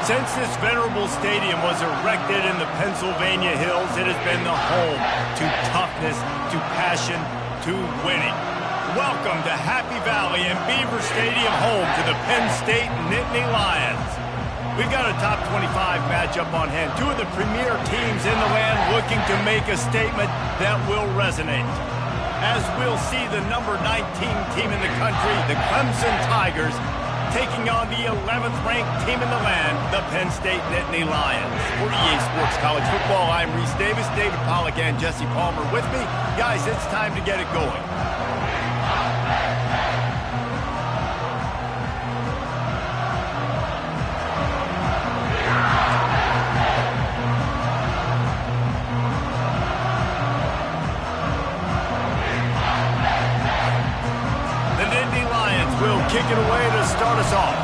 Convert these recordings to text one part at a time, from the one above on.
Since this venerable stadium was erected in the Pennsylvania Hills, it has been the home to toughness, to passion, to winning. Welcome to Happy Valley and Beaver Stadium, home to the Penn State Nittany Lions. We've got a top 25 matchup on hand. Two of the premier teams in the land looking to make a statement that will resonate. As we'll see the number 19 team in the country, the Clemson Tigers, taking on the 11th ranked team in the land, the Penn State Nittany Lions. For EA Sports College Football, I'm Reese Davis, David Pollack, and Jesse Palmer with me. Guys, it's time to get it going. Kick it away to start us off.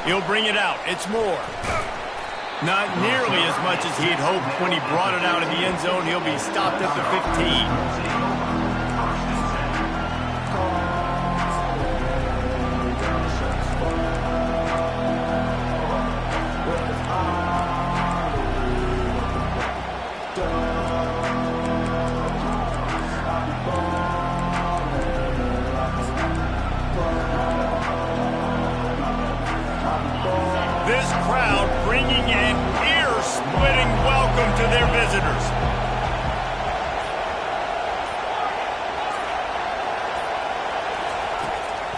He'll bring it out. It's more. Not nearly as much as he'd hoped when he brought it out of the end zone. He'll be stopped at the 15. This crowd bringing an ear-splitting welcome to their visitors.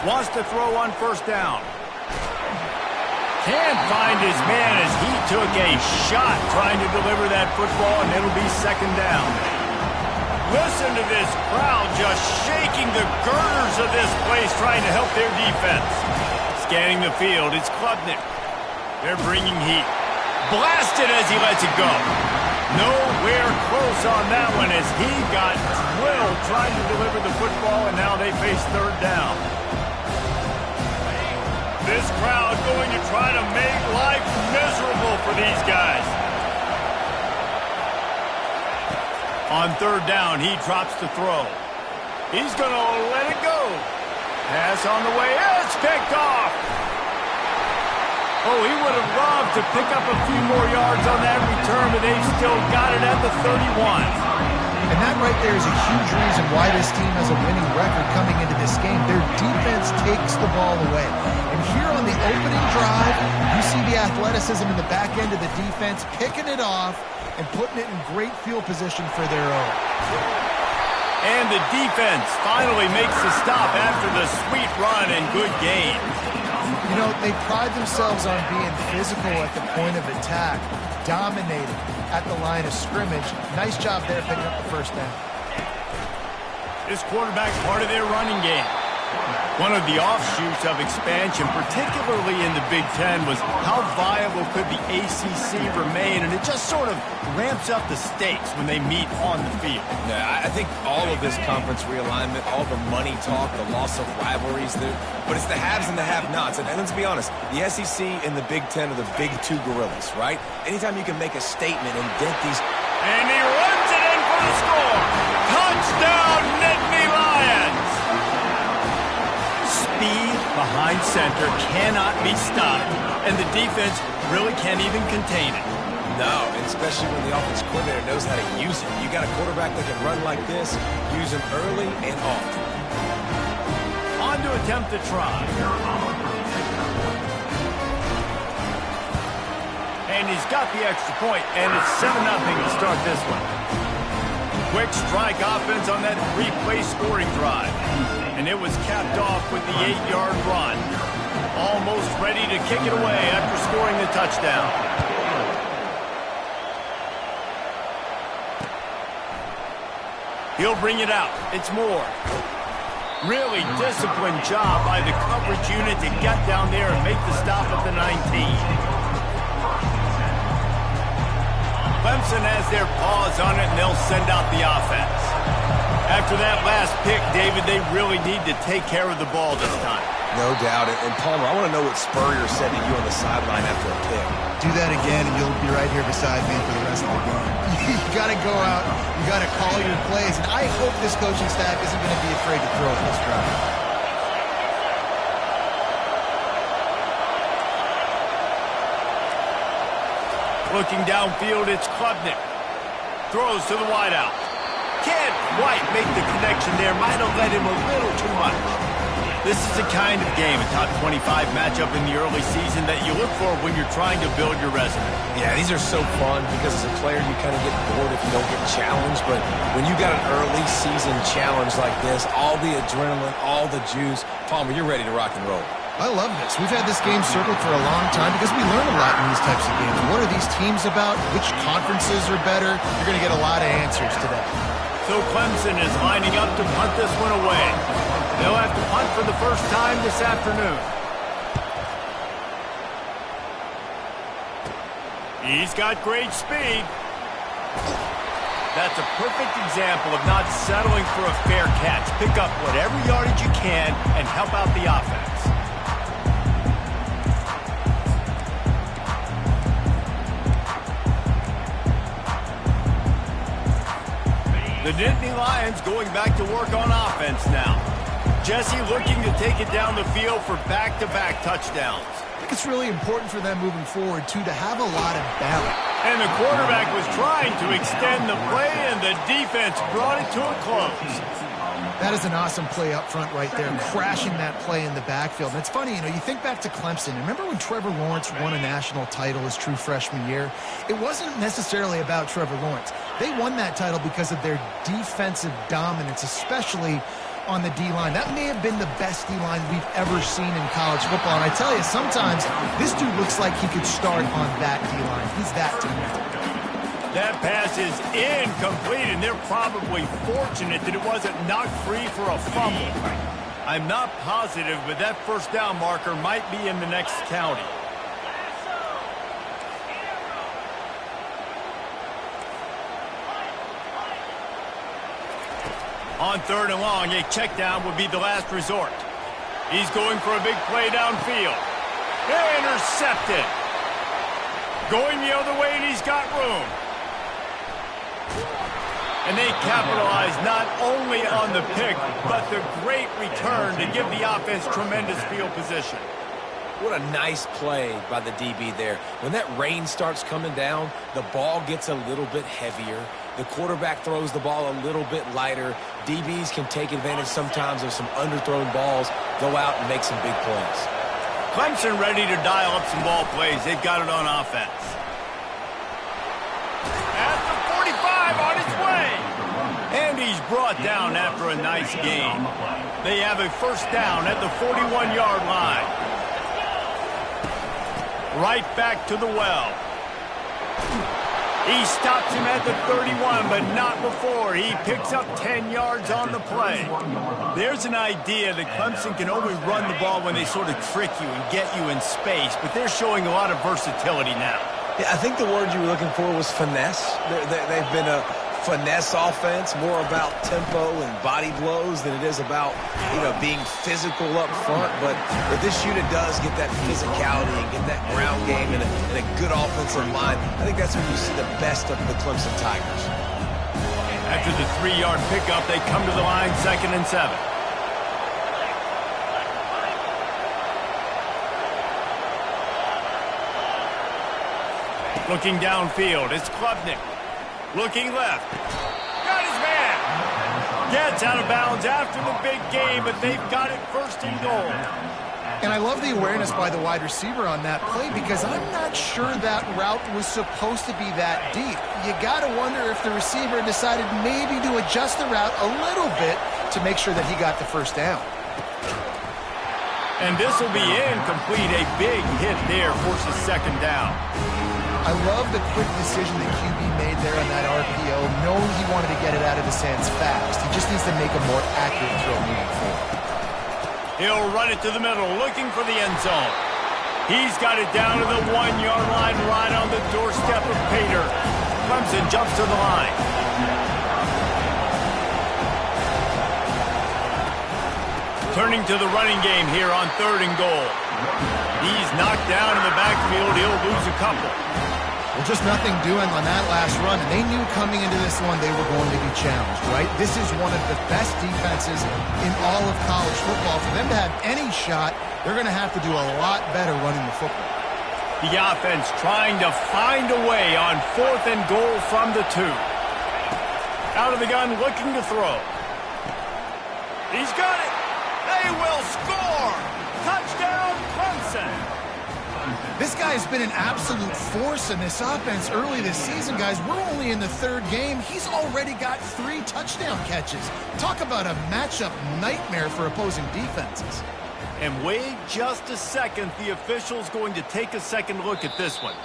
Wants to throw on first down. Can't find his man as he took a shot trying to deliver that football, and it'll be second down. Listen to this crowd just shaking the girders of this place trying to help their defense. Scanning the field, it's Klubnik. They're bringing heat. Blasted as he lets it go. Nowhere close on that one as he got drilled trying to deliver the football, and now they face third down. This crowd going to try to make life miserable for these guys. On third down, he drops the throw. He's going to let it go. Pass on the way. It's picked off. Oh, he would have loved to pick up a few more yards on that return, but they've still got it at the 31. And that right there is a huge reason why this team has a winning record coming into this game. Their defense takes the ball away. And here on the opening drive, you see the athleticism in the back end of the defense, picking it off and putting it in great field position for their own. And the defense finally makes the stop after the sweet run and good gain. You know, they pride themselves on being physical at the point of attack. dominated at the line of scrimmage. Nice job there picking up the first down. This quarterback's part of their running game. One of the offshoots of expansion, particularly in the Big Ten, was how viable could the ACC remain, and it just sort of ramps up the stakes when they meet on the field. Yeah, I think all of this conference realignment, all the money talk, the loss of rivalries, but it's the haves and the have-nots. And let's be honest, the SEC and the Big Ten are the big two gorillas, right? Anytime you can make a statement and dent these... And he runs it in for the score! Touchdown, Nittany Lions! Speed behind center cannot be stopped, and the defense really can't even contain it. No, and especially when the offensive coordinator knows how to use it. You got a quarterback that can run like this, use him early and often. On to attempt the try. And he's got the extra point, and it's 7-0 to start this one. Quick strike offense on that replay scoring drive. And it was capped off with the 8-yard run. Almost ready to kick it away after scoring the touchdown. He'll bring it out. It's Moore. Really disciplined job by the coverage unit to get down there and make the stop at the 19. Clemson has their paws on it, and they'll send out the offense. After that last pick, David, they really need to take care of the ball this time. No doubt. And Palmer, I want to know what Spurrier said to you on the sideline after a pick. Do that again, and you'll be right here beside me for the rest of the game. You got to go out. You got to call your plays. And I hope this coaching staff isn't going to be afraid to throw at this drive. Looking downfield, it's Klubnik. Throws to the wideout. Can't quite make the connection there. Might have led him a little too much. This is the kind of game, a top 25 matchup in the early season, that you look for when you're trying to build your resume. Yeah, these are so fun because as a player you kind of get bored if you don't get challenged. But when you got an early season challenge like this, all the adrenaline, all the juice, Palmer, you're ready to rock and roll. I love this. We've had this game circled for a long time because we learn a lot in these types of games. What are these teams about? Which conferences are better? You're going to get a lot of answers today. So Clemson is lining up to punt this one away. They'll have to punt for the first time this afternoon. He's got great speed. That's a perfect example of not settling for a fair catch. Pick up whatever yardage you can and help out the offense. The Nittany Lions going back to work on offense now. Jesse looking to take it down the field for back-to-back touchdowns. I think it's really important for them moving forward, too, to have a lot of balance. And the quarterback was trying to extend the play, and the defense brought it to a close. That is an awesome play up front right there, crashing that play in the backfield. And it's funny, you think back to Clemson. Remember when Trevor Lawrence won a national title his true freshman year? It wasn't necessarily about Trevor Lawrence. They won that title because of their defensive dominance, especially on the D-line. That may have been the best D-line we've ever seen in college football. And I tell you, sometimes this dude looks like he could start on that D-line. He's that talented. That pass is incomplete, and they're probably fortunate that it wasn't knocked free for a fumble. I'm not positive, but that first down marker might be in the next county. On 3rd and long, a check down would be the last resort. He's going for a big play downfield. Intercepted. Going the other way, and he's got room. And they capitalize not only on the pick, but the great return to give the offense tremendous field position. What a nice play by the DB there. When that rain starts coming down, the ball gets a little bit heavier. The quarterback throws the ball a little bit lighter. DBs can take advantage sometimes of some underthrown balls, go out and make some big plays. Clemson ready to dial up some ball plays. They've got it on offense. At the 45, on its way. And he's brought down after a nice gain. They have a first down at the 41-yard line. Right back to the well. He stops him at the 31, but not before. He picks up 10 yards on the play. There's an idea that Clemson can only run the ball when they sort of trick you and get you in space, but they're showing a lot of versatility now. Yeah, I think the word you were looking for was finesse. They've been a finesse offense, more about tempo and body blows than it is about, being physical up front. But if this unit does get that physicality and get that ground game and a good offensive line, I think that's when you see the best of the Clemson Tigers. After the 3-yard pickup, they come to the line, 2nd and 7. Looking downfield, it's Klubnik. Looking left. Got his man. Gets out of bounds after the big game, but they've got it 1st and goal. And I love the awareness by the wide receiver on that play because I'm not sure that route was supposed to be that deep. You got to wonder if the receiver decided maybe to adjust the route a little bit to make sure that he got the 1st down. And this will be incomplete. A big hit there forces 2nd down. I love the quick decision that QB made there on that RPO, knowing he wanted to get it out of his hands fast. He just needs to make a more accurate throw moving forward. He'll run it to the middle, looking for the end zone. He's got it down to the 1-yard line, right on the doorstep of Pater. Clemson jumps to the line. Turning to the running game here on 3rd and goal. He's knocked down in the backfield. He'll lose a couple. Well, just nothing doing on that last run, and they knew coming into this one they were going to be challenged, right? This is one of the best defenses in all of college football. For them to have any shot, they're going to have to do a lot better running the football. The offense trying to find a way on 4th and goal from the 2. Out of the gun, looking to throw. He's got it. They will score. Touchdown, Clemson. This guy's been an absolute force in this offense early this season, guys. We're only in the 3rd game. He's already got 3 touchdown catches. Talk about a matchup nightmare for opposing defenses. And wait just a second. The official's going to take a second look at this one.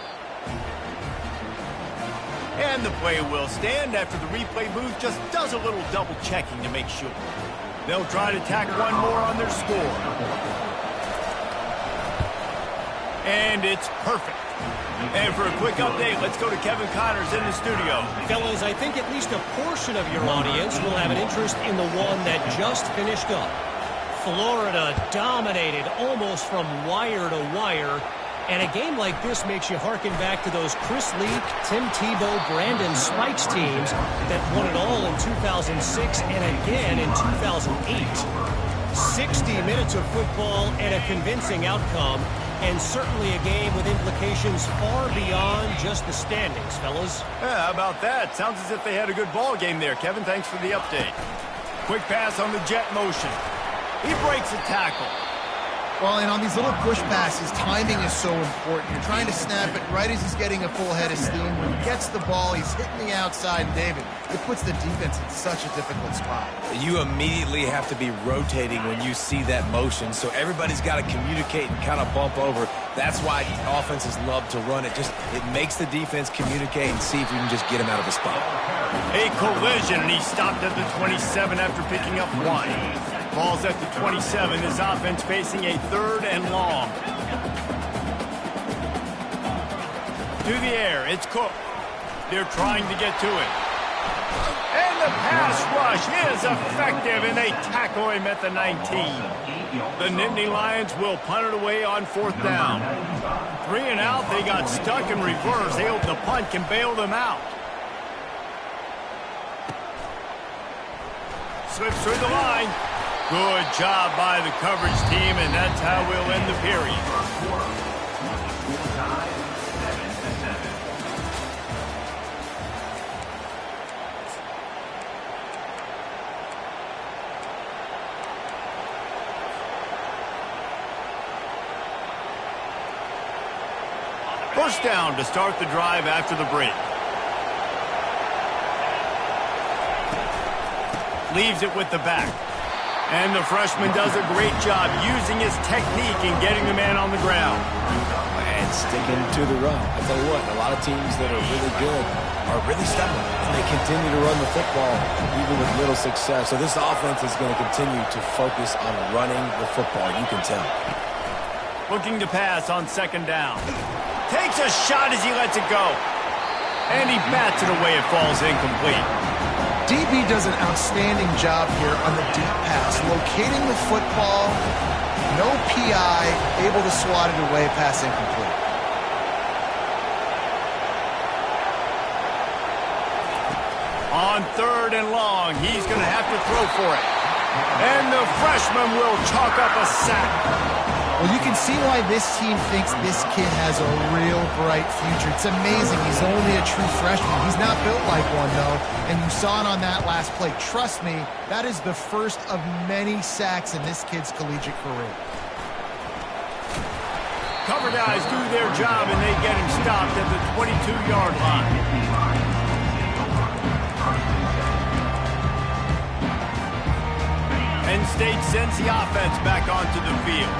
And the play will stand after the replay booth just does a little double checking to make sure. They'll try to tack one more on their score. And it's perfect. And for a quick update, let's go to Kevin Connors in the studio. Fellas, I think at least a portion of your audience will have an interest in the one that just finished up. Florida dominated almost from wire to wire. And a game like this makes you harken back to those Chris Leak, Tim Tebow, Brandon Spikes teams that won it all in 2006 and again in 2008. 60 minutes of football and a convincing outcome, and certainly a game with implications far beyond just the standings, fellas. Yeah, how about that? Sounds as if they had a good ball game there. Kevin, thanks for the update. Quick pass on the jet motion. He breaks a tackle. Well, and on these little push passes, timing is so important. You're trying to snap it right as he's getting a full head of steam. When he gets the ball, he's hitting the outside, and David, it puts the defense in such a difficult spot. You immediately have to be rotating when you see that motion, so everybody's got to communicate and kind of bump over. That's why offenses love to run it. It makes the defense communicate and see if you can just get him out of the spot. A collision, and he stopped at the 27 after picking up 1. Ball's at the 27. His offense facing a 3rd and long. To the air, it's Cook. They're trying to get to it. And the pass rush is effective, and they tackle him at the 19. The Nittany Lions will punt it away on 4th down. 3 and out, they got stuck in reverse. They hope the punt can bail them out. Slips through the line. Good job by the coverage team, and that's how we'll end the period. First down to start the drive after the break. Leaves it with the back. And the freshman does a great job using his technique and getting the man on the ground. And and sticking to the run. I tell you what, a lot of teams that are really good are really stubborn, and they continue to run the football even with little success. So this offense is going to continue to focus on running the football. You can tell. Looking to pass on second down. Takes a shot as he lets it go. And he bats it away. It falls incomplete. DB does an outstanding job here on the deep pass, locating the football, no PI, able to swat it away, pass incomplete. On third and long, he's going to have to throw for it. And the freshman will chalk up a sack. Well, you can see why this team thinks this kid has a real bright future. It's amazing. He's only a true freshman. He's not built like one, though, and you saw it on that last play. Trust me, that is the first of many sacks in this kid's collegiate career. Cover guys do their job, and they get him stopped at the 22-yard line. Penn State sends the offense back onto the field.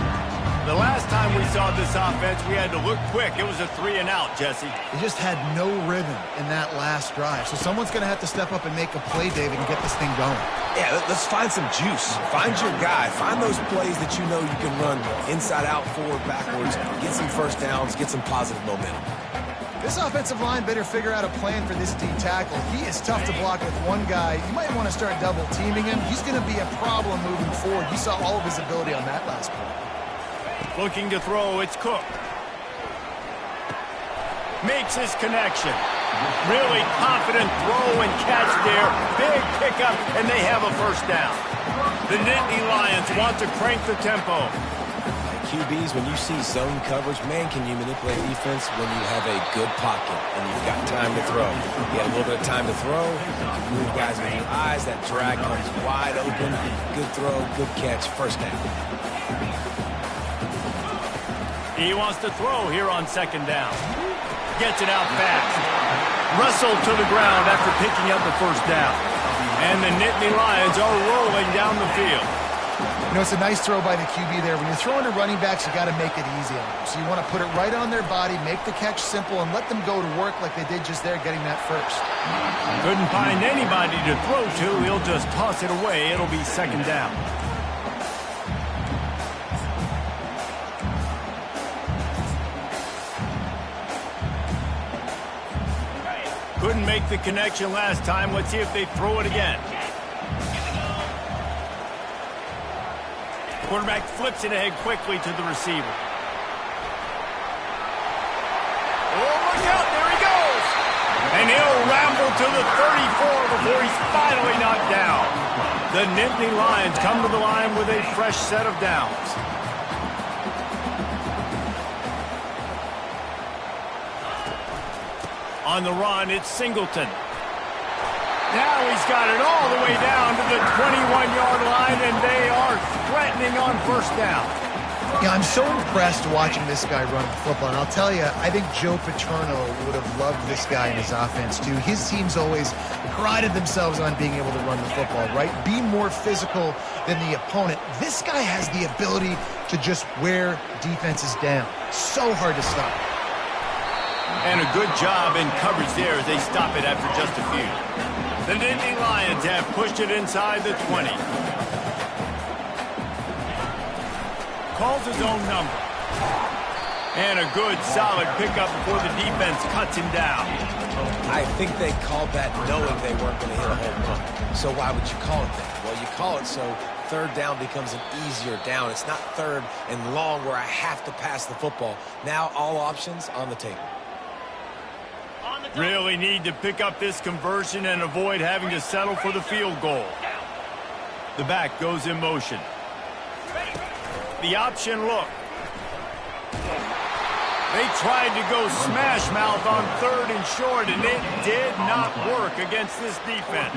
The last time we saw this offense, we had to look quick. It was a 3-and-out, Jesse. They just had no rhythm in that last drive. So someone's going to have to step up and make a play, David, and get this thing going. Yeah, let's find some juice. Find your guy. Find those plays that you know you can run inside out, forward, backwards, get some first downs, get some positive momentum. This offensive line better figure out a plan for this D tackle. He is tough to block with one guy. You might want to start double teaming him. He's going to be a problem moving forward. You saw all of his ability on that last play. Looking to throw, it's Cook. Makes his connection. Really confident throw and catch there. Big pickup, and they have a first down. The Nittany Lions want to crank the tempo. QBs, when you see zone coverage, man, can you manipulate defense when you have a good pocket and you've got time to throw. You have a little bit of time to throw, you move guys with your eyes, that drag comes wide open, good throw, good catch, first down. He wants to throw here on second down. Gets it out fast. Russell to the ground after picking up the first down. And the Nittany Lions are rolling down the field. You know, it's a nice throw by the QB there. When you're throwing to running backs, you got to make it easy on them. So you want to put it right on their body, make the catch simple, and let them go to work like they did just there, getting that first. Couldn't find anybody to throw to. He'll just toss it away. It'll be second down. Couldn't make the connection last time. Let's see if they throw it again. Quarterback flips it ahead quickly to the receiver. Oh, look out. There he goes. And he'll ramble to the 34 before he's finally knocked down. The Nittany Lions come to the line with a fresh set of downs. On the run, it's Singleton. Now he's got it all the way down to the 21-yard line, and they are threatening on first down. Yeah, I'm so impressed watching this guy run the football. And I'll tell you, I think Joe Paterno would have loved this guy in his offense, too. His teams always prided themselves on being able to run the football, right? Be more physical than the opponent. This guy has the ability to just wear defenses down. So hard to stop. And a good job in coverage there as they stop it after just a few. The Nittany Lions have pushed it inside the 20. Calls his own number. And a good, solid pickup before the defense cuts him down. I think they called that knowing they weren't going to hit a home run. So why would you call it that? Well, you call it so third down becomes an easier down. It's not third and long where I have to pass the football. Now all options on the table. Really need to pick up this conversion and avoid having to settle for the field goal. The back goes in motion. The option look. They tried to go smash mouth on third and short, and it did not work against this defense.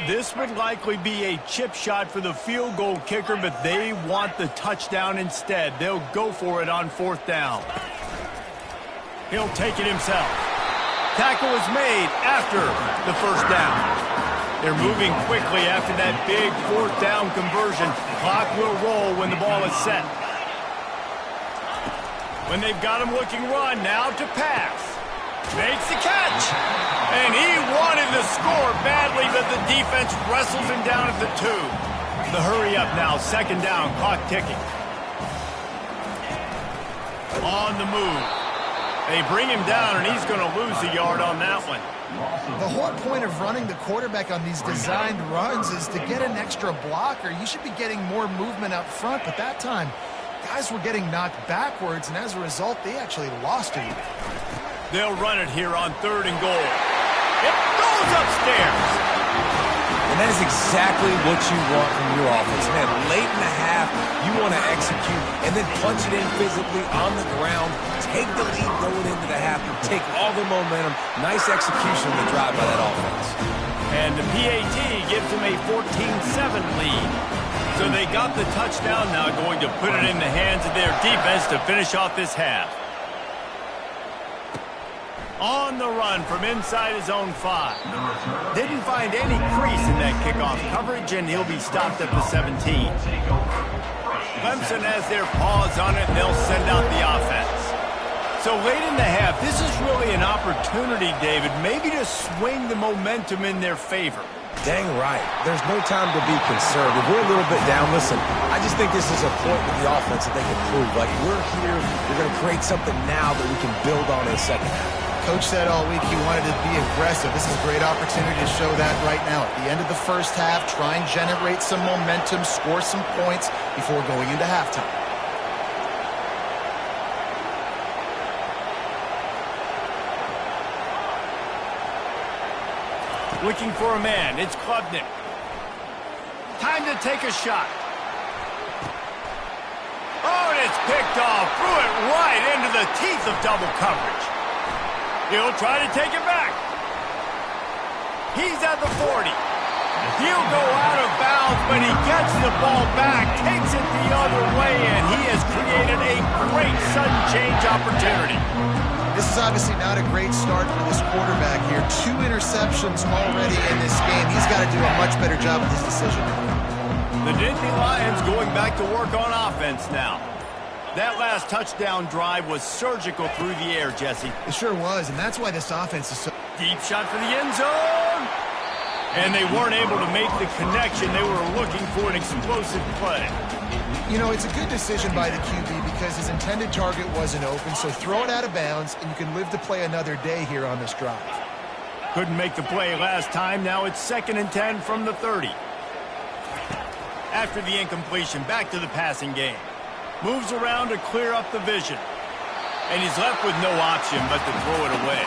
This would likely be a chip shot for the field goal kicker, but they want the touchdown instead. They'll go for it on fourth down. He'll take it himself. Tackle is made after the first down. They're moving quickly after that big fourth down conversion. Clock will roll when the ball is set. When they've got him looking run, now to pass. Makes the catch. And he wanted to score badly, but the defense wrestles him down at the 2. The hurry up now, second down, clock ticking. On the move. They bring him down, and he's going to lose a yard on that one. The whole point of running the quarterback on these designed runs is to get an extra blocker. You should be getting more movement up front, but that time, guys were getting knocked backwards, and as a result, they actually lost it. They'll run it here on 3rd and goal. It goes upstairs. And that is exactly what you want from your offense. Man, late in the half, you want to execute and then punch it in physically on the ground, take the lead going into the half, and take all the momentum. Nice execution on the drive by that offense. And the PAT gives them a 14-7 lead. So they got the touchdown, now going to put it in the hands of their defense to finish off this half. On the run from inside his own 5. Didn't find any crease in that kickoff coverage, and he'll be stopped at the 17. Clemson has their paws on it, and they'll send out the offense. So late in the half, this is really an opportunity, David, maybe to swing the momentum in their favor. Dang right. There's no time to be concerned. If we're a little bit down, listen, I just think this is a point with the offense that they can prove. Like, we're here, we're going to create something now that we can build on in the second half. Coach said all week he wanted to be aggressive. This is a great opportunity to show that right now. At the end of the first half, try and generate some momentum, score some points before going into halftime. Looking for a man. It's Klubnik. Time to take a shot. Oh, and it's picked off. Threw it right into the teeth of double coverage. He'll try to take it back. He's at the 40. He'll go out of bounds, but he gets the ball back, takes it the other way, and he has created a great sudden change opportunity. This is obviously not a great start for this quarterback here. 2 interceptions already in this game. He's got to do a much better job with his decision. The Nittany Lions going back to work on offense now. That last touchdown drive was surgical through the air, Jesse. It sure was, and that's why this offense is so... Deep shot for the end zone. And they weren't able to make the connection. They were looking for an explosive play. You know, it's a good decision by the QB because his intended target wasn't open, so throw it out of bounds, and you can live to play another day here on this drive. Couldn't make the play last time. Now it's 2nd and 10 from the 30. After the incompletion, back to the passing game. Moves around to clear up the vision. And he's left with no option but to throw it away.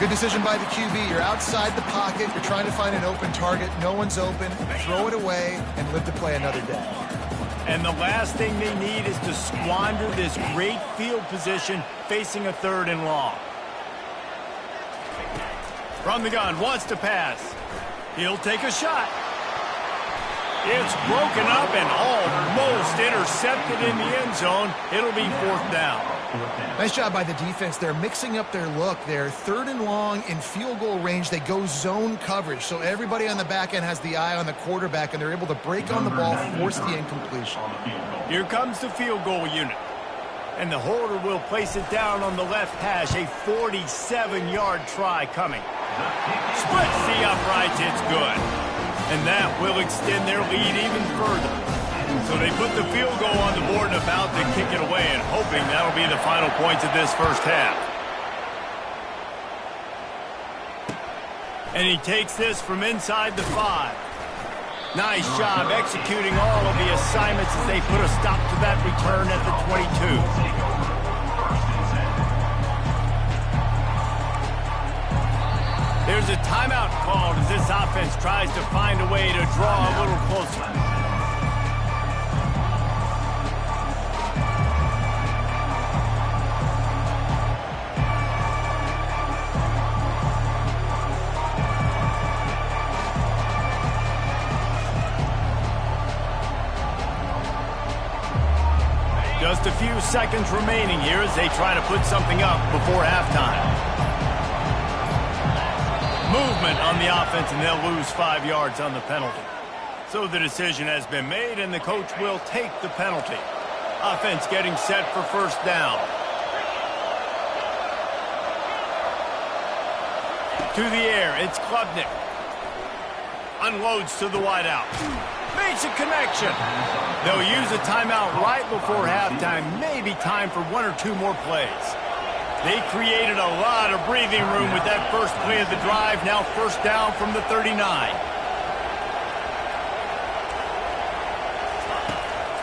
Good decision by the QB. You're outside the pocket. You're trying to find an open target. No one's open. Throw it away and live to play another day. And the last thing they need is to squander this great field position facing a 3rd and long. From the gun, wants to pass. He'll take a shot. It's broken up and almost intercepted in the end zone. It'll be 4th down. Nice job by the defense. They're mixing up their look. They're 3rd and long in field goal range. They go zone coverage. So everybody on the back end has the eye on the quarterback, and they're able to break on the ball, force the incompletion. Here comes the field goal unit. And the holder will place it down on the left hash. A 47-yard try coming. Splits the uprights. It's good. And that will extend their lead even further. So they put the field goal on the board and about to kick it away, and hoping that'll be the final points of this first half. And he takes this from inside the 5. Nice job executing all of the assignments as they put a stop to that return at the 22. There's a timeout called as this offense tries to find a way to draw a little closer. Just a few seconds remaining here as they try to put something up before halftime. Movement on the offense, and they'll lose 5 yards on the penalty. So the decision has been made, and the coach will take the penalty. Offense getting set for first down. To the air, it's Klubnik. Unloads to the wideout. Makes a connection. They'll use a timeout right before halftime. Maybe time for one or two more plays. They created a lot of breathing room with that first play of the drive. Now first down from the 39.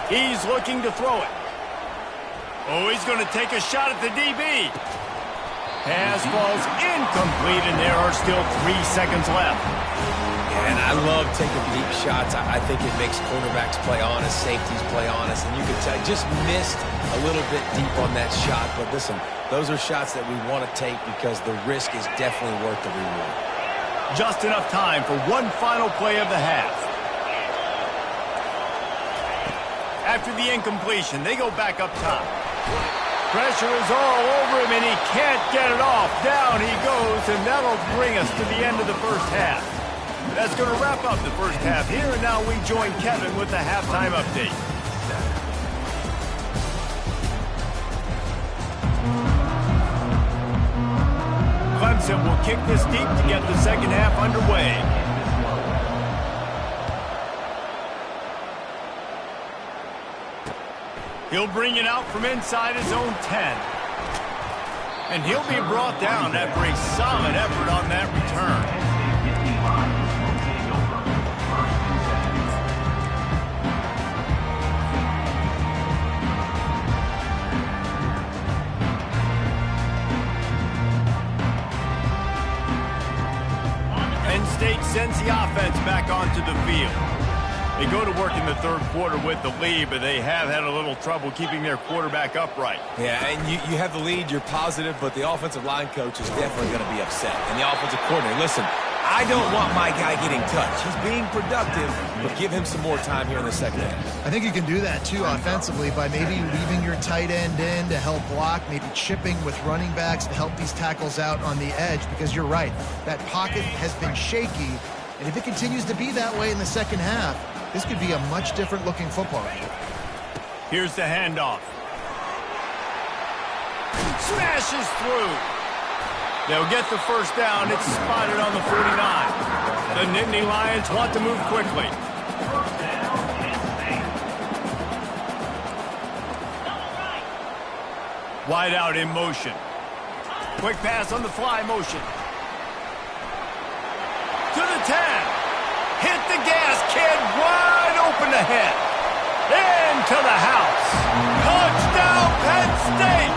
He's looking to throw it. Oh, he's going to take a shot at the DB. Pass falls incomplete, and there are still 3 seconds left. And I love taking deep shots. I think it makes quarterbacks play honest, safeties play honest, and you can tell just missed a little bit deep on that shot. But listen, those are shots that we want to take because the risk is definitely worth the reward. Just enough time for one final play of the half. After the incompletion, they go back up top. Pressure is all over him, and he can't get it off. Down he goes, and that'll bring us to the end of the first half. That's going to wrap up the first half here, and now we join Kevin with the halftime update. Clemson will kick this deep to get the second half underway. He'll bring it out from inside his own 10. And he'll be brought down after a solid effort on that return. Penn State sends the offense back onto the field. They go to work in the third quarter with the lead, but they have had a little trouble keeping their quarterback upright. Yeah, and you have the lead, you're positive, but the offensive line coach is definitely going to be upset. And the offensive coordinator, listen, I don't want my guy getting touched. He's being productive, but give him some more time here in the second half. I think you can do that, too, offensively, by maybe leaving your tight end in to help block, maybe chipping with running backs to help these tackles out on the edge, because you're right, that pocket has been shaky, and if it continues to be that way in the second half, this could be a much different looking football game. Here's the handoff. Smashes through. They'll get the first down. It's spotted on the 49. The Nittany Lions want to move quickly. Wide out in motion. Quick pass on the fly motion. To the 10. Hit the gas, kid. Wide open ahead. Into the house. Touchdown, Penn State.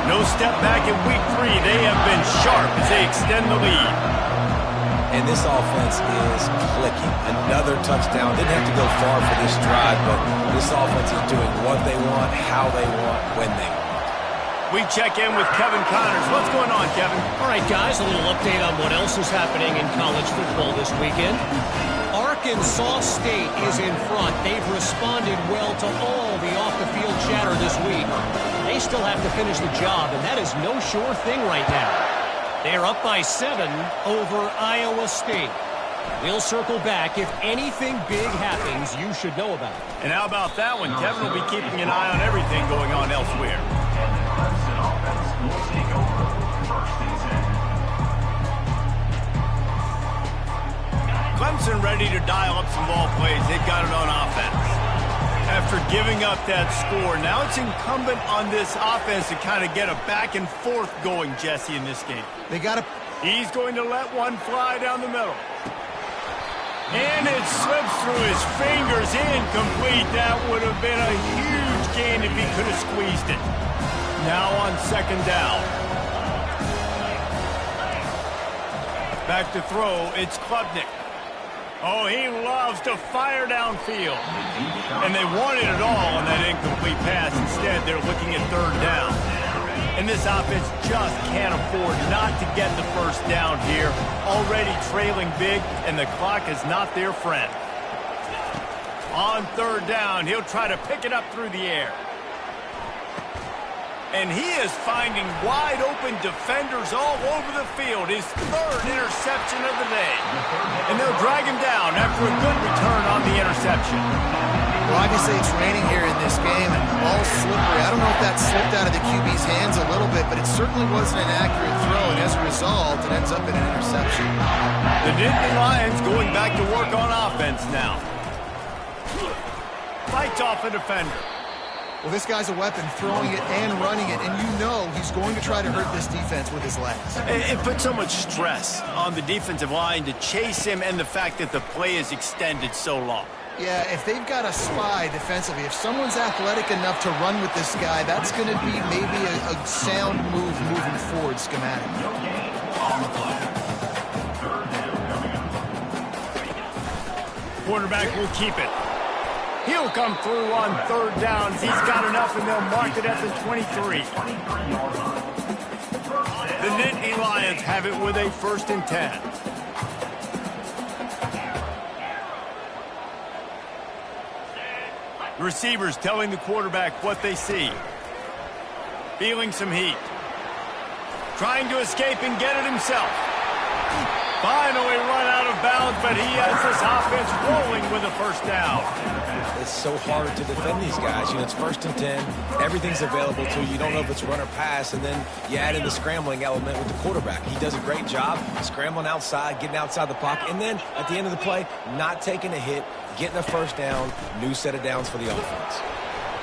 No step back in week 3. They have been sharp as they extend the lead. And this offense is clicking. Another touchdown. Didn't have to go far for this drive, but this offense is doing what they want, how they want, when they want. We check in with Kevin Connors. What's going on, Kevin? All right, guys, a little update on what else is happening in college football this weekend. Arkansas State is in front. They've responded well to all the off-the-field chatter this week. They still have to finish the job, and that is no sure thing right now. They're up by 7 over Iowa State. We'll circle back. If anything big happens, you should know about it. And how about that one? Kevin will be keeping an eye on everything going on elsewhere. Clemson ready to dial up some ball plays. They've got it on offense. After giving up that score, now it's incumbent on this offense to kind of get a back and forth going, Jesse, in this game. They got to... He's going to let one fly down the middle. And it slips through his fingers, incomplete. That would have been a huge gain if he could have squeezed it. Now on second down. Back to throw, it's Klubnik. Oh, he loves to fire downfield. And they wanted it all on that incomplete pass. Instead, they're looking at third down. And this offense just can't afford not to get the first down here. Already trailing big, and the clock is not their friend. On third down, he'll try to pick it up through the air. And he is finding wide-open defenders all over the field. His third interception of the day. And they'll drag him down after a good return on the interception. Well, obviously it's raining here in this game, and the ball's slippery. I don't know if that slipped out of the QB's hands a little bit, but it certainly wasn't an accurate throw, and as a result, it ends up in an interception. The Nittany Lions going back to work on offense now. Fights off a defender. Well, this guy's a weapon, throwing it and running it, and you know he's going to try to hurt this defense with his legs. It puts so much stress on the defensive line to chase him and the fact that the play is extended so long. Yeah, if they've got a spy defensively, if someone's athletic enough to run with this guy, that's going to be maybe a sound move moving forward schematically. Quarterback will keep it. He'll come through on third downs. He's got enough, and they'll mark it at the 23. The Nittany Lions have it with a 1st and 10. Receivers telling the quarterback what they see. Feeling some heat. Trying to escape and get it himself. Finally run out of bounds, but he has this offense rolling with a 1st down. It's so hard to defend these guys. You know, it's 1st and 10. Everything's available to you. You don't know if it's run or pass, and then you add in the scrambling element with the quarterback. He does a great job scrambling outside, getting outside the pocket, and then at the end of the play, not taking a hit, getting a 1st down, new set of downs for the offense.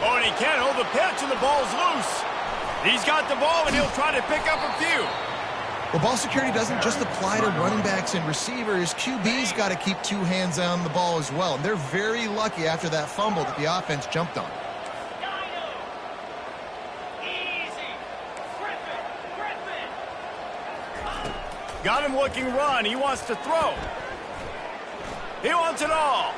Oh, and he can't hold the pitch, and the ball's loose. He's got the ball, and he'll try to pick up a few. Well, ball security doesn't just apply to running backs and receivers. QB's got to keep 2 hands on the ball as well. And they're very lucky after that fumble that the offense jumped on. Got him looking run. He wants to throw. He wants it all.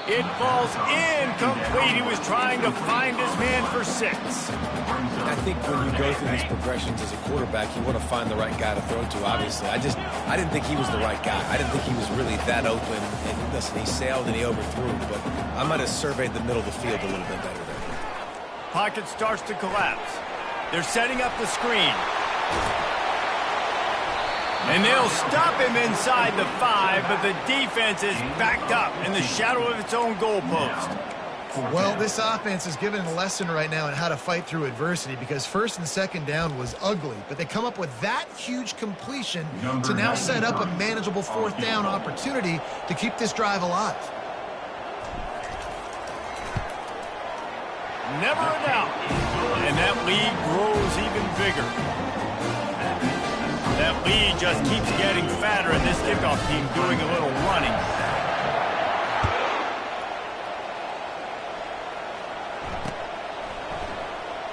It falls incomplete. He was trying to find his man for 6. I think when you go through these progressions as a quarterback, you want to find the right guy to throw to, obviously. I didn't think he was the right guy. I didn't think he was really that open. And listen, he sailed and he overthrew, but I might have surveyed the middle of the field a little bit better there. Pocket starts to collapse. They're setting up the screen. And they'll stop him inside the 5, but the defense is backed up in the shadow of its own goalpost. Well, this offense is given a lesson right now on how to fight through adversity, because 1st and 2nd down was ugly, but they come up with that huge completion to now set up a manageable 4th down opportunity to keep this drive alive. Never a doubt. And that lead grows even bigger. That lead just keeps getting fatter, and this kickoff team doing a little running.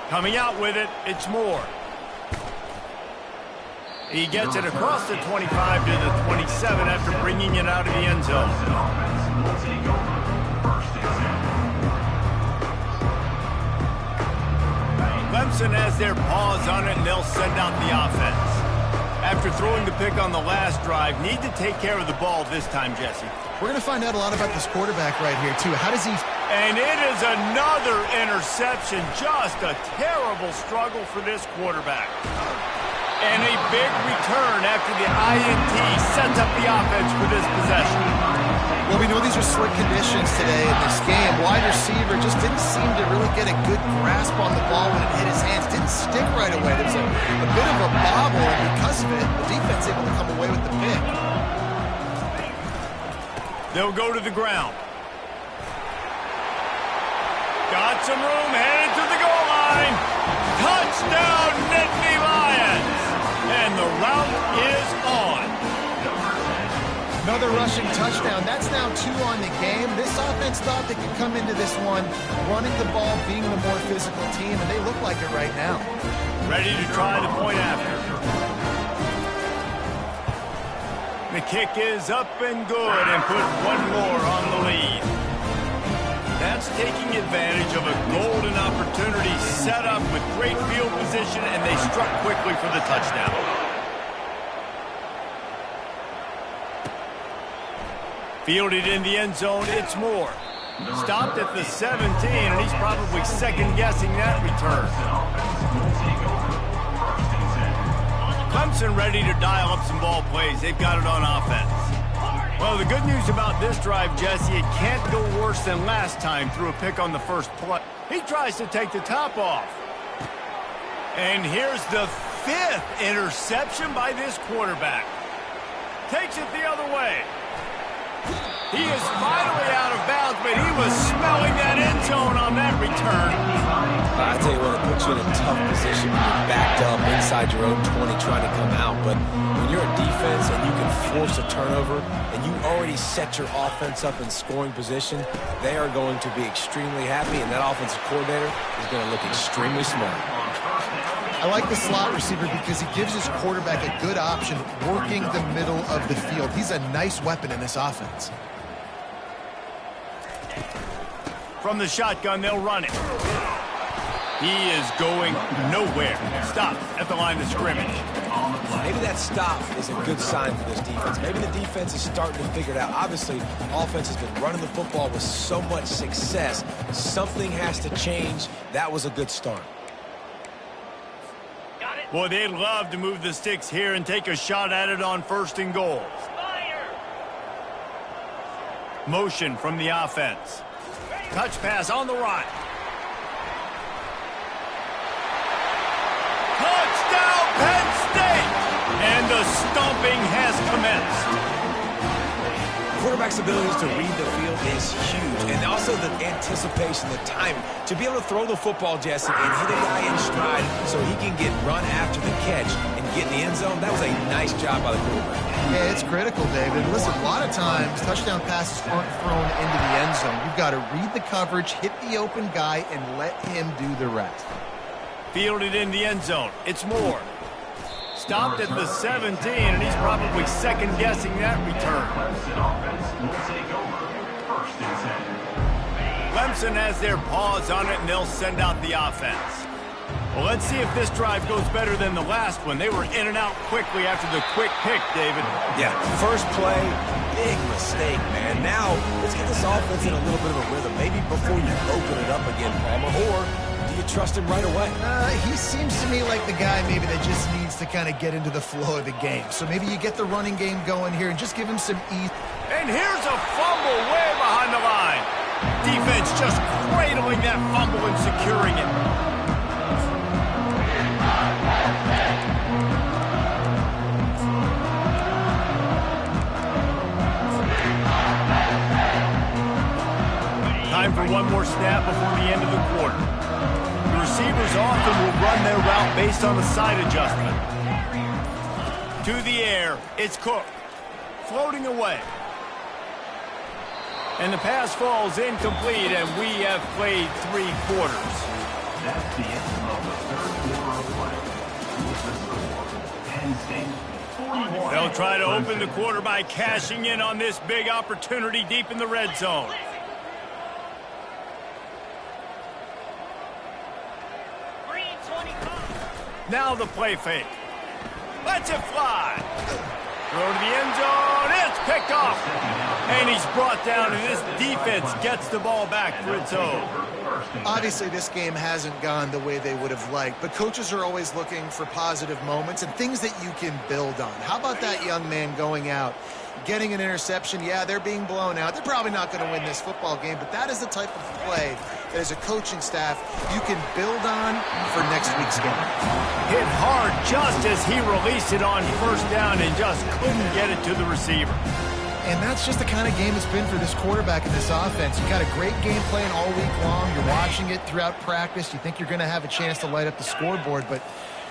Coming out with it, it's Moore. He gets it across the 25 to the 27 after bringing it out of the end zone. Clemson has their paws on it, and they'll send out the offense. After throwing the pick on the last drive, need to take care of the ball this time, Jesse. We're going to find out a lot about this quarterback right here, too. How does he... And it is another interception. Just a terrible struggle for this quarterback. And a big return after the INT sets up the offense for this possession. Well, we know these are slick conditions today in this game. Wide receiver just didn't seem to really get a good grasp on the ball when it hit his hands. Didn't stick right away. There was a bit of a bobble, and because of it, the defense able to come away with the pick. They'll go to the ground. Got some room, headed to the goal line. Touchdown, Nittany Lions. And the route is on. Another rushing touchdown. That's now 2 on the game. This offense thought they could come into this one running the ball, being the more physical team, and they look like it right now. Ready to try the point after. The kick is up and good and put 1 more on the lead. That's taking advantage of a golden opportunity set up with great field position, and they struck quickly for the touchdown. Fielded in the end zone, it's Moore. Stopped at the 17, and he's probably second-guessing that return. Clemson ready to dial up some ball plays. They've got it on offense. Well, the good news about this drive, Jesse, it can't go worse than last time through a pick on the first play. He tries to take the top off. And here's the 5th interception by this quarterback. Takes it the other way. He is finally out of bounds, but he was smelling that end zone on that return. I tell you what, it puts you in a tough position when you're backed up inside your own 20 trying to come out. But when you're a defense and you can force a turnover and you already set your offense up in scoring position, they are going to be extremely happy, and that offensive coordinator is going to look extremely smart. I like the slot receiver because he gives his quarterback a good option working the middle of the field. He's a nice weapon in this offense. From the shotgun, they'll run it. He is going nowhere. Stop at the line of scrimmage. Maybe that stop is a good sign for this defense. Maybe the defense is starting to figure it out. Obviously, offense has been running the football with so much success. Something has to change. That was a good start. Boy, they'd love to move the sticks here and take a shot at it on 1st and goal. Motion from the offense. Touch pass on the right. Touchdown, Penn State! And the stomping has commenced. Quarterback's abilities to read the field is huge, and also the anticipation, the timing. To be able to throw the football, Jesse, and hit a guy in stride so he can get run after the catch and get in the end zone, that was a nice job by the quarterback. Yeah, it's critical, David. Listen, a lot of times, touchdown passes aren't thrown into the end zone. You've got to read the coverage, hit the open guy, and let him do the rest. Fielded in the end zone. It's Moore. Stopped at the 17, and he's probably second-guessing that return. Clemson has their paws on it, and they'll send out the offense. Well, let's see if this drive goes better than the last one. They were in and out quickly after the quick pick, David. Yeah, first play, big mistake, man. Now, let's get this offense in a little bit of a rhythm. Maybe before you open it up again, Palmer, or do you trust him right away? He seems to me like the guy maybe that just needs to kind of get into the flow of the game. So maybe you get the running game going here and just give him some ease. And here's a fumble way behind the line. Defense just cradling that fumble and securing it. Time for one more snap before the end of the quarter. The receivers often will run their route based on the side adjustment. To the air, it's Cook. Floating away. And the pass falls incomplete, and we have played 3 quarters. That's the end of the third quarter of play. Penn State, 41. They'll try to open the quarter by cashing in on this big opportunity deep in the red zone. Now the play fake. Lets it fly. Throw to the end zone. It's picked off. And he's brought down, and this defense gets the ball back for its own. Obviously, this game hasn't gone the way they would have liked, but coaches are always looking for positive moments and things that you can build on. How about that young man going out, getting an interception? Yeah, they're being blown out. They're probably not going to win this football game, but that is the type of play that as a coaching staff you can build on for next week's game. Hit hard just as he released it on 1st down and just couldn't get it to the receiver. And that's just the kind of game it's been for this quarterback in this offense. You got a great game plan all week long. You're watching it throughout practice. You think you're going to have a chance to light up the scoreboard, but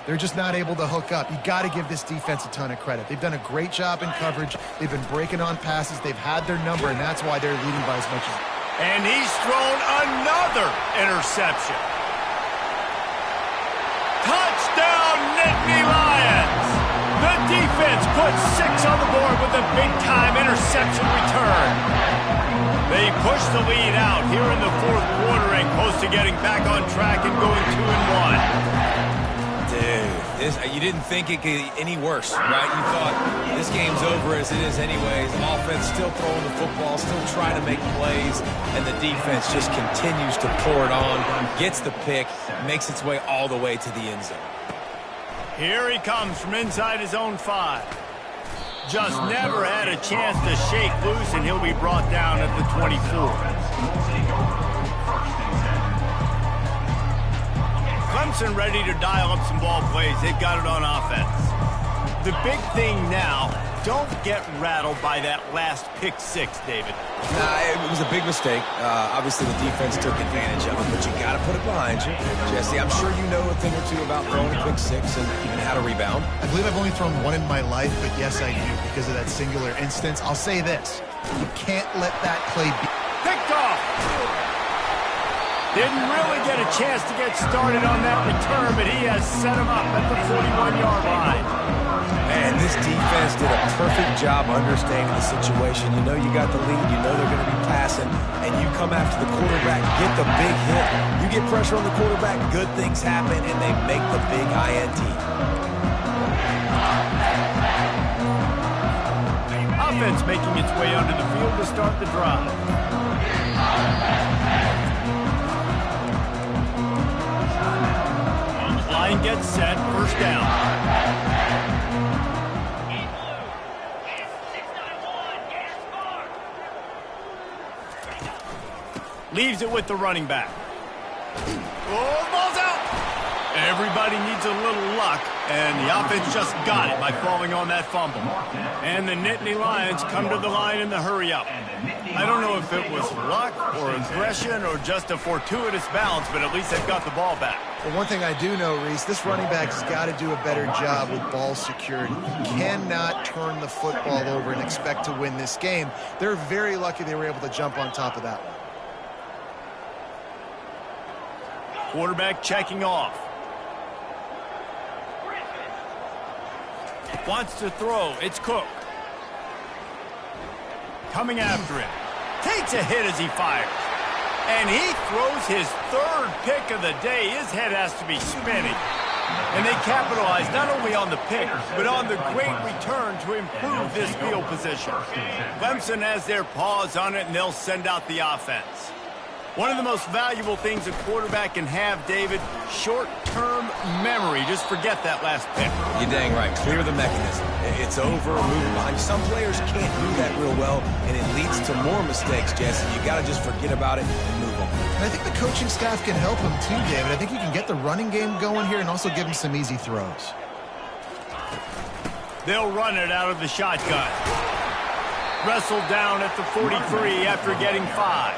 they're just not able to hook up. You got to give this defense a ton of credit. They've done a great job in coverage. They've been breaking on passes. They've had their number, and that's why they're leading by as much as. And he's thrown another interception. Touchdown, Nittany Lions! The defense puts 6 on the board with a big-time interception return. They push the lead out here in the 4th quarter and close to getting back on track and going 2-1. Dude, you didn't think it could get any worse, right? You thought this game's over as it is anyways. Offense still throwing the football, still trying to make plays, and the defense just continues to pour it on, gets the pick, makes its way all the way to the end zone. Here he comes from inside his own 5. Just never had a chance to shake loose, and he'll be brought down at the 24. Clemson ready to dial up some ball plays. They've got it on offense. The big thing now, don't get rattled by that last pick 6, David. Nah, it was a big mistake. Obviously, the defense took advantage of it, but you got to put it behind you. Jesse, I'm sure you know a thing or two about throwing a pick 6 and how to rebound. I believe I've only thrown one in my life, but yes, I do because of that singular instance. I'll say this. You can't let that play be Picked off. Didn't really get a chance to get started on that return, but he has set him up at the 41-yard line. And this defense did a perfect job understanding the situation. You know you got the lead. You know they're going to be passing. And you come after the quarterback, get the big hit. You get pressure on the quarterback, good things happen, and they make the big INT. Offense making its way onto the field to start the drive. Line gets set, first down. Leaves it with the running back. Oh, ball's out! Everybody needs a little luck, and the offense just got it by falling on that fumble. And the Nittany Lions come to the line in the hurry-up. I don't know if it was luck or aggression or just a fortuitous bounce, but at least they've got the ball back. Well, one thing I do know, Reese, this running back has got to do a better job with ball security. You cannot turn the football over and expect to win this game. They're very lucky they were able to jump on top of that one. Quarterback checking off. Wants to throw. It's Cook. Coming after him. Takes a hit as he fires. And he throws his 3rd pick of the day. His head has to be spinning. And they capitalize not only on the pick, but on the great return to improve this field position. Clemson has their paws on it, and they'll send out the offense. One of the most valuable things a quarterback can have, David, short-term memory. Just forget that last pick. You're dang right. Clear the mechanism. It's over, moving behind. Some players can't do that real well, and it leads to more mistakes, Jesse. You got to just forget about it and move on. And I think the coaching staff can help him too, David. I think he can get the running game going here and also give him some easy throws. They'll run it out of the shotgun. Wrestled down at the 43 after getting 5.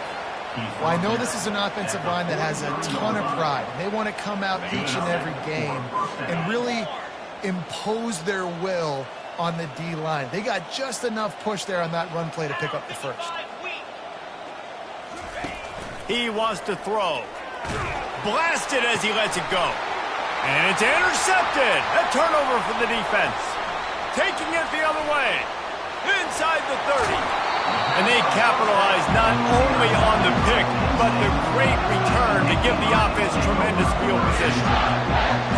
Well, I know this is an offensive line that has a ton of pride. They want to come out each and every game and really impose their will on the D-line. They got just enough push there on that run play to pick up the first. He wants to throw. Blasted as he lets it go. And it's intercepted. A turnover for the defense. Taking it the other way. Inside the 30. And they capitalize not only on the pick, but the great return to give the offense tremendous field position.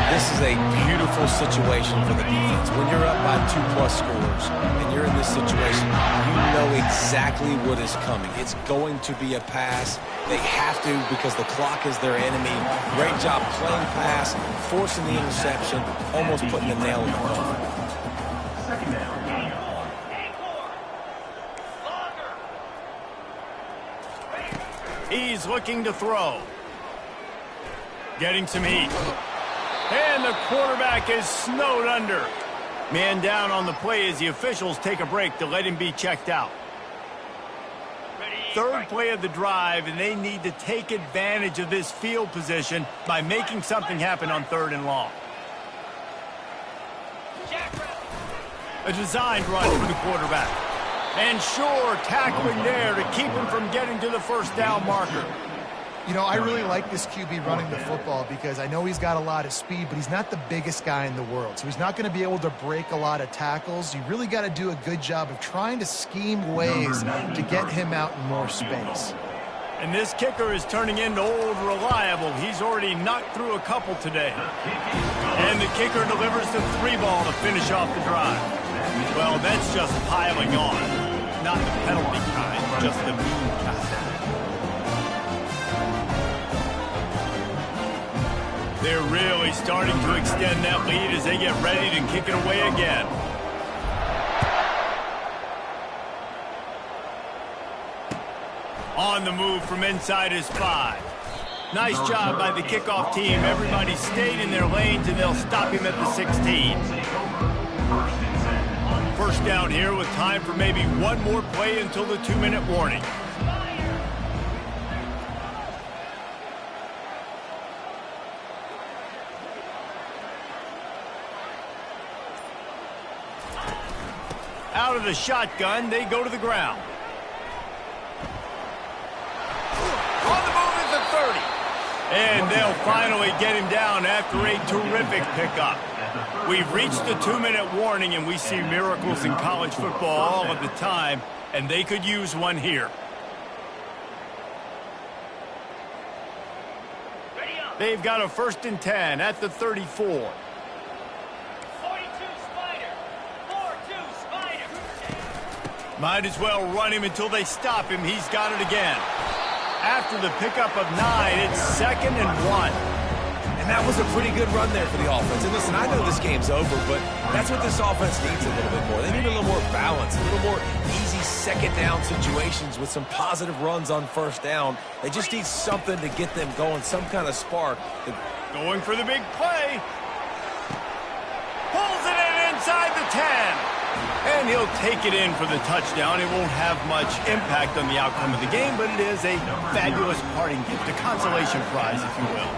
This is a beautiful situation for the defense. When you're up by 2+ scores and you're in this situation, you know exactly what is coming. It's going to be a pass. They have to because the clock is their enemy. Great job playing pass, forcing the interception, almost putting the nail in the coffin. Second down. He's looking to throw. Getting some heat. And the quarterback is snowed under. Man down on the play as the officials take a break to let him be checked out. 3rd play of the drive, and they need to take advantage of this field position by making something happen on 3rd and long. A designed run for the quarterback. And sure, tackling there to keep him from getting to the first down marker. You know, I really like this QB running the football because I know he's got a lot of speed, but he's not the biggest guy in the world. So he's not going to be able to break a lot of tackles. You really got to do a good job of trying to scheme ways to get him out in more space. And this kicker is turning into old reliable. He's already knocked through a couple today. And the kicker delivers the 3-ball to finish off the drive. Well, that's just piling on. Not the penalty kind, just the mean kind. they're really starting to extend that lead as they get ready to kick it away again. On the move from inside his 5. Nice job by the kickoff team. Everybody stayed in their lanes, and they'll stop him at the 16. First down here with time for maybe one more play until the 2-minute warning. Out of the shotgun, they go to the ground. On the move at the 30. And they'll finally get him down after a terrific pickup. We've reached the 2-minute warning, and we see miracles in college football all of the time, and they could use one here. They've got a 1st and 10 at the 34. Might as well run him until they stop him. He's got it again. After the pickup of 9, it's 2nd and 1. And that was a pretty good run there for the offense. And listen, I know this game's over, but that's what this offense needs a little bit more. They need a little more balance, a little more easy second down situations with some positive runs on 1st down. They just need something to get them going, some kind of spark. Going for the big play. Pulls it in inside the 10. And he'll take it in for the touchdown. It won't have much impact on the outcome of the game, but it is a fabulous parting gift, a consolation prize, if you will.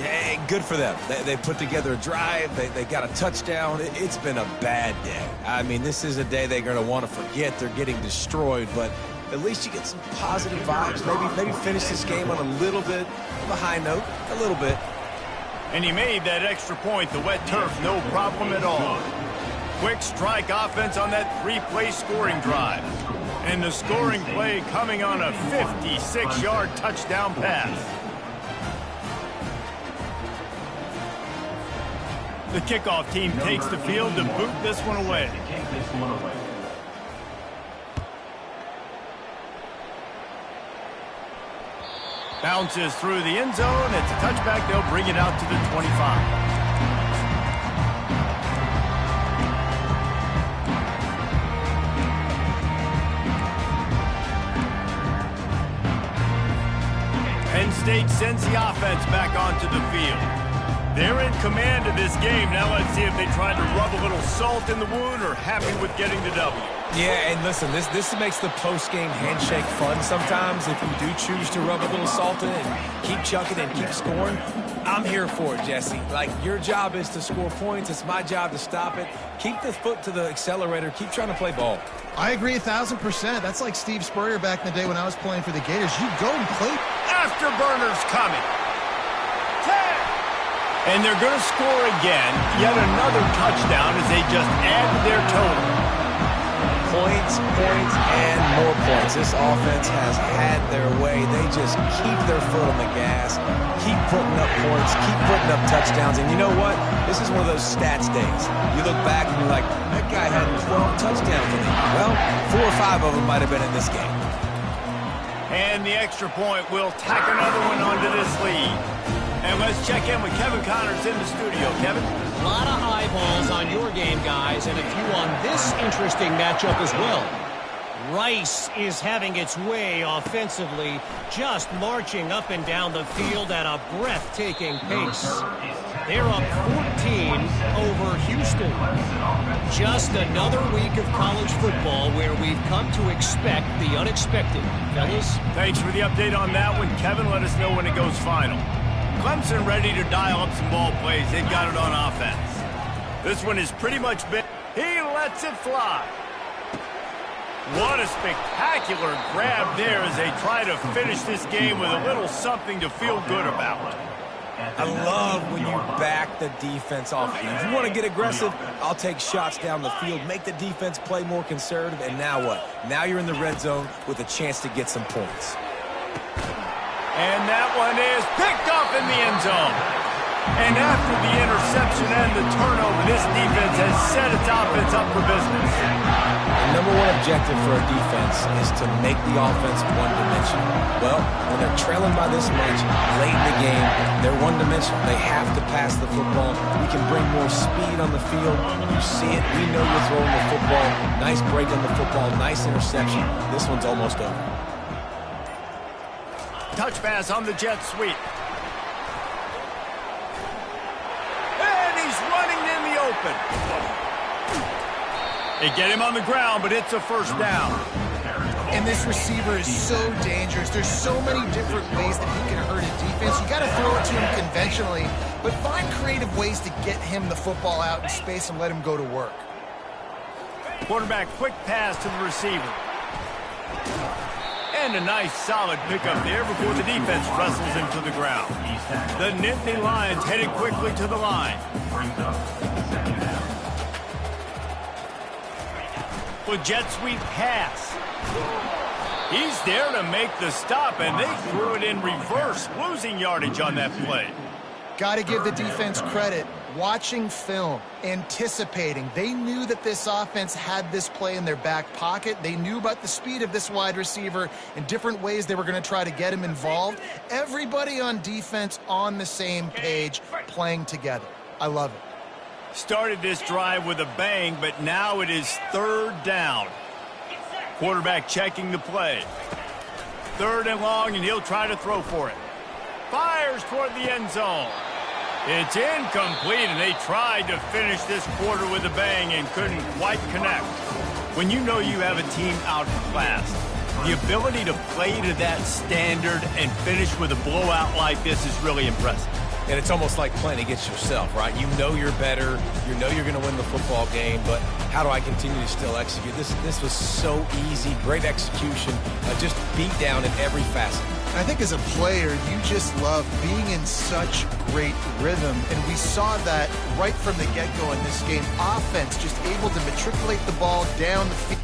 Yeah, good for them. They put together a drive. They got a touchdown. It's been a bad day. I mean, this is a day they're going to want to forget. They're getting destroyed, but at least you get some positive vibes. Maybe finish this game on a little bit of a high note, a little bit. And he made that extra point, the wet turf, no problem at all. Quick strike offense on that 3-play scoring drive. And the scoring play coming on a 56-yard touchdown pass. The kickoff team takes the field to boot this one away. Bounces through the end zone. It's a touchback. They'll bring it out to the 25. Penn State sends the offense back onto the field. They're in command of this game. Now let's see if they try to rub a little salt in the wound or happy with getting the W. Yeah, and listen, this makes the post-game handshake fun sometimes. If you do choose to rub a little salt in and keep chucking and keep scoring, I'm here for it, Jesse. Like, your job is to score points. It's my job to stop it. Keep the foot to the accelerator. Keep trying to play ball. I agree 1,000%. That's like Steve Spurrier back in the day when I was playing for the Gators. You go and play. Afterburners coming. 10. And they're going to score again. Yet another touchdown as they just add to their total. Points, and more points. This offense has had their way. They just keep their foot on the gas, keep putting up points, keep putting up touchdowns. And you know what? This is one of those stats days. You look back and you're like, that guy had 12 touchdowns in it. Well, 4 or 5 of them might have been in this game. And the extra point will tack another one onto this lead. And let's check in with Kevin Connors in the studio. Kevin? A lot of eyeballs on your game, guys, and a few on this interesting matchup as well. Rice is having its way offensively, just marching up and down the field at a breathtaking pace. They're up 14 over Houston. Just another week of college football where we've come to expect the unexpected. Fellas? Thanks for the update on that one, Kevin. Let us know when it goes final. Clemson ready to dial up some ball plays. They've got it on offense. This one is pretty much been. He lets it fly. What a spectacular grab there as they try to finish this game with a little something to feel good about. I love when you back the defense off. If you want to get aggressive, I'll take shots down the field, make the defense play more conservative, and now what? Now you're in the red zone with a chance to get some points. And that one is picked off in the end zone. And after the interception and the turnover, this defense has set its offense up for business. And number one objective for a defense is to make the offense one-dimensional. Well, when they're trailing by this much late in the game, they're one-dimensional. They have to pass the football. We can bring more speed on the field. You see it. We know you're throwing the football. Nice break on the football. Nice interception. This one's almost over. Touch pass on the jet sweep. And he's running in the open. They get him on the ground, but it's a first down. And this receiver is so dangerous. There's so many different ways that he can hurt a defense. You got to throw it to him conventionally, but find creative ways to get him the football out in space and let him go to work. Quarterback quick pass to the receiver. And a nice solid pickup there before the defense wrestles him to the ground. The Nittany Lions headed quickly to the line. With jet sweep pass. He's there to make the stop, and they threw it in reverse, losing yardage on that play. Got to give the defense credit. Watching film, anticipating. They knew that this offense had this play in their back pocket. They knew about the speed of this wide receiver and different ways they were going to try to get him involved. Everybody on defense on the same page, playing together. I love it. Started this drive with a bang, but now it is third down. Quarterback checking the play. Third and long, and he'll try to throw for it. Fires toward the end zone. It's incomplete, and they tried to finish this quarter with a bang and couldn't quite connect. When you know you have a team outclassed, the ability to play to that standard and finish with a blowout like this is really impressive. And it's almost like playing against yourself, right? You know you're better. You know you're going to win the football game, but how do I continue to still execute? This was so easy. Great execution. Just beat down in every facet. I think as a player, you just love being in such great rhythm, and we saw that right from the get-go in this game. Offense just able to matriculate the ball down the field.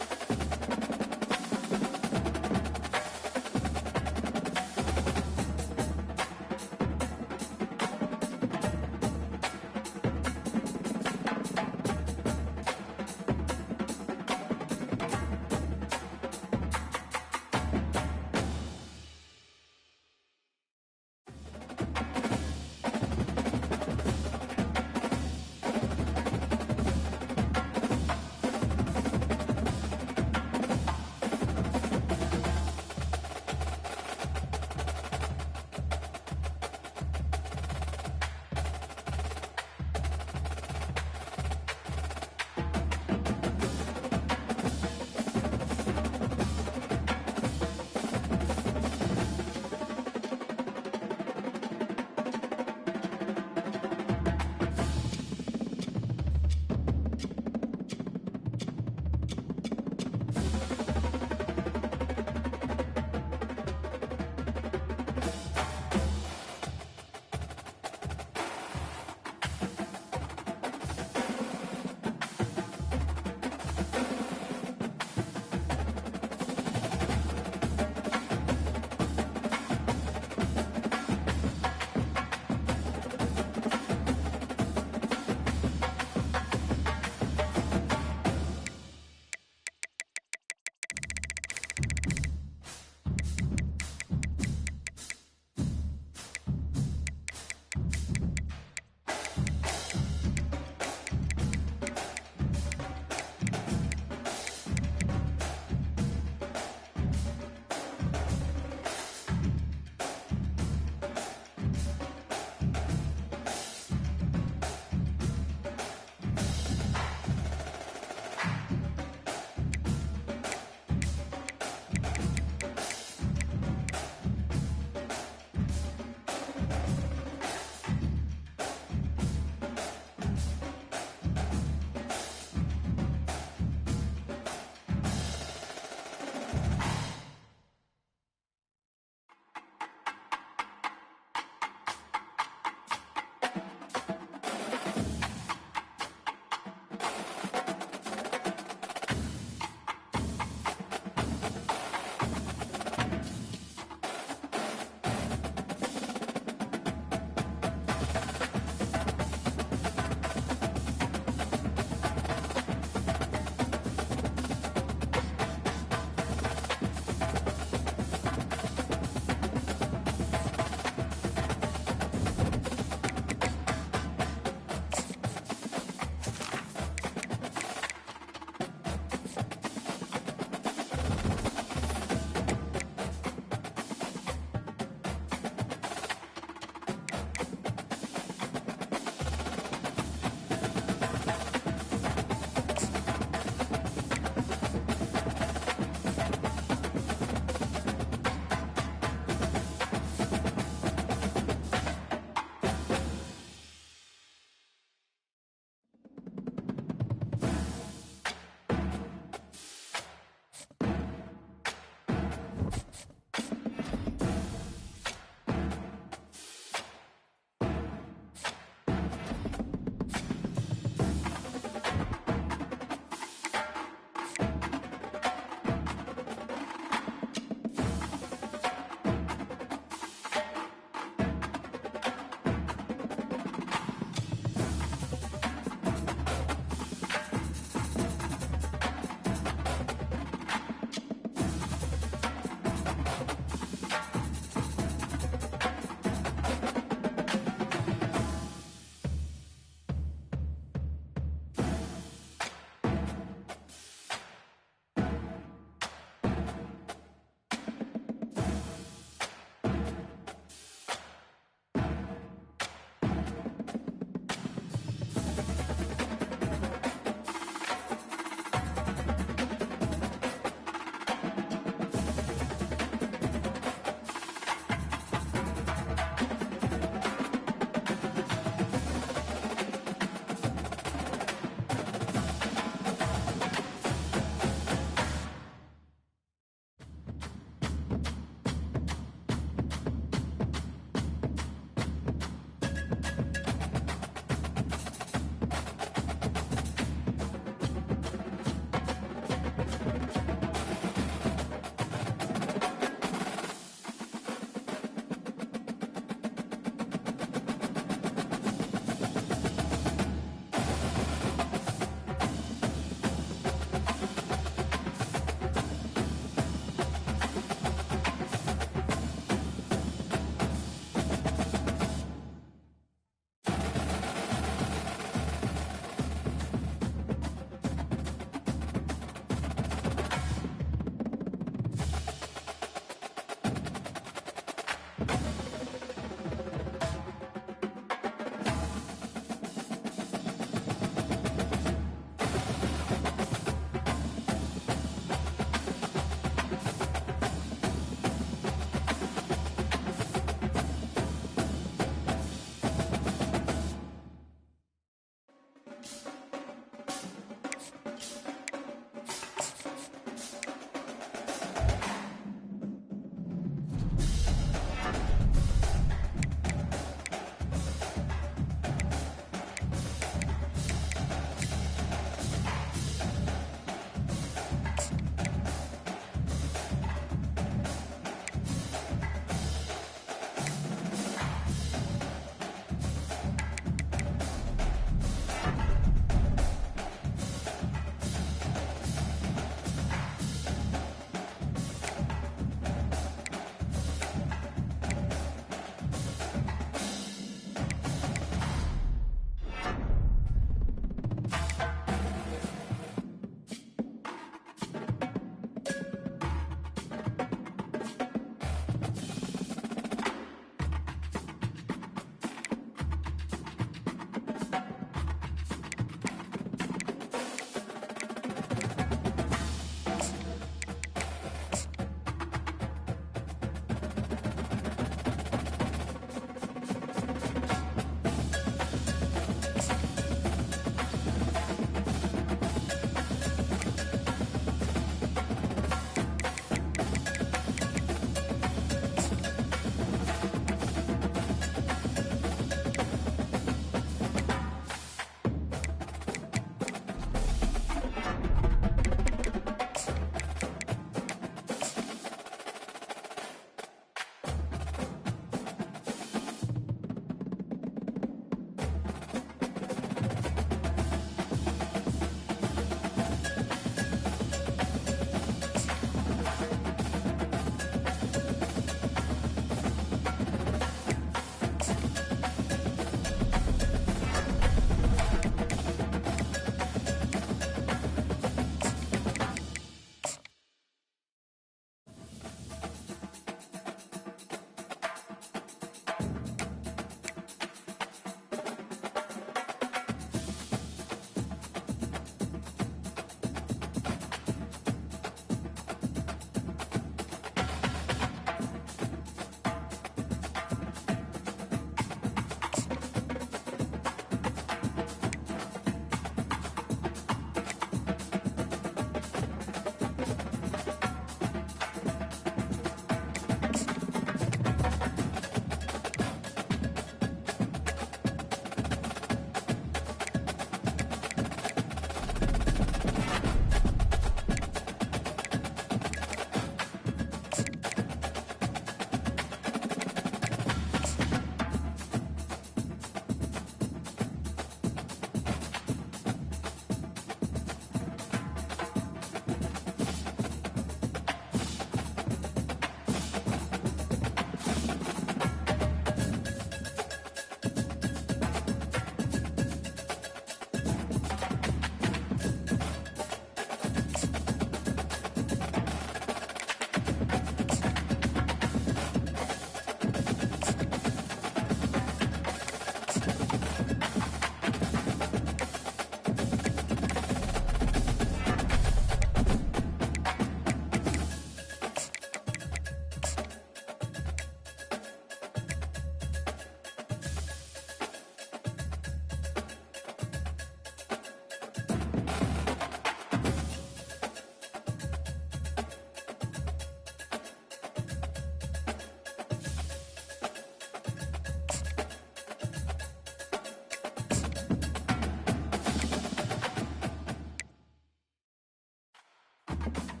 Thank you.